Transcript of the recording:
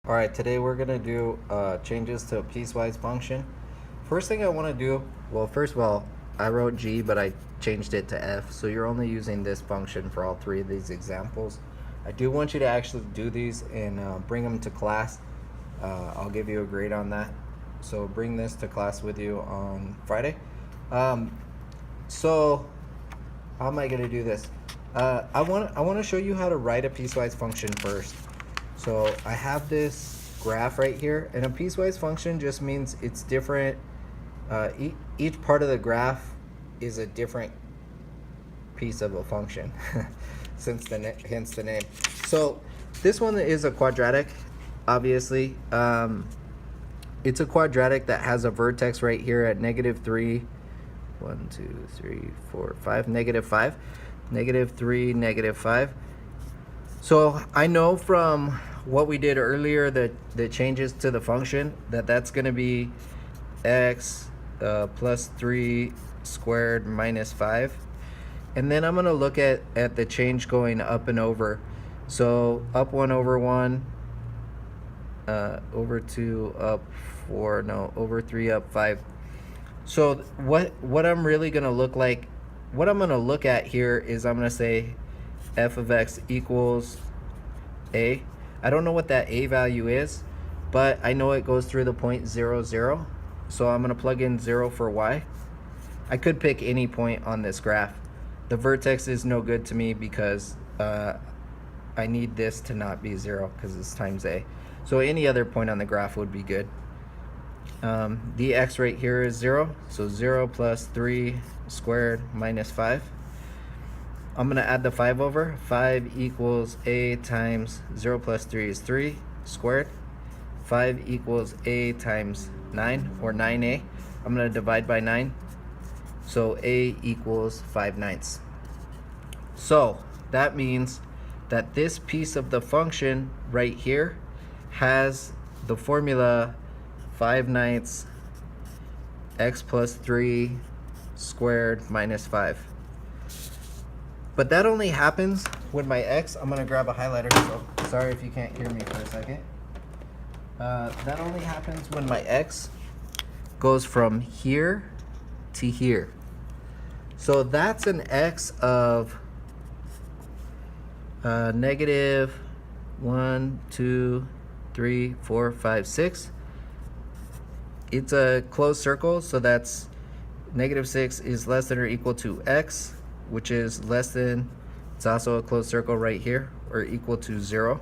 Alright, today we're going to do changes to a piecewise function. First thing I want to do, well, first of all, I wrote G, but I changed it to F, so you're only using this function for all three of these examples. I do want you to actually do these and bring them to class. I'll give you a grade on that. So bring this to class with you on Friday. So how am I going to do this? I want to show you how to write a piecewise function first. So I have this graph right here, and a piecewise function just means it's different. Each part of the graph is a different piece of a function, hence the name. So this one is a quadratic, obviously. It's a quadratic that has a vertex right here at -3, 1, 2, 3, 4, 5, -5, -3, -5. So I know from what we did earlier that the changes to the function that's going to be x plus 3 squared minus 5. And then I'm going to look at the change going up and over. So up 1 over 1, over 2, up 4, no, over 3, up 5. So what I'm really going to what I'm going to look at here is I'm going to say f of x equals a. I don't know what that a value is, but I know it goes through the point 0, 0. So I'm going to plug in 0 for y. I could pick any point on this graph. The vertex is no good to me because I need this to not be 0 because it's times a. So any other point on the graph would be good. The x right here is 0, so 0 plus 3 squared minus 5. I'm going to add the 5 over. 5 equals a times 0 plus 3 is 3 squared. 5 equals a times 9, or 9a. I'm going to divide by 9. So a equals 5/9. So that means that this piece of the function right here has the formula 5/9 x plus 3 squared minus 5. But that only happens when my x, I'm going to grab a highlighter, so sorry if you can't hear me for a second. That only happens when my x goes from here to here. So that's an x of negative 1, 2, 3, 4, 5, 6. It's a closed circle, so that's -6 is less than or equal to x, which is less than, it's also a closed circle right here, or equal to 0.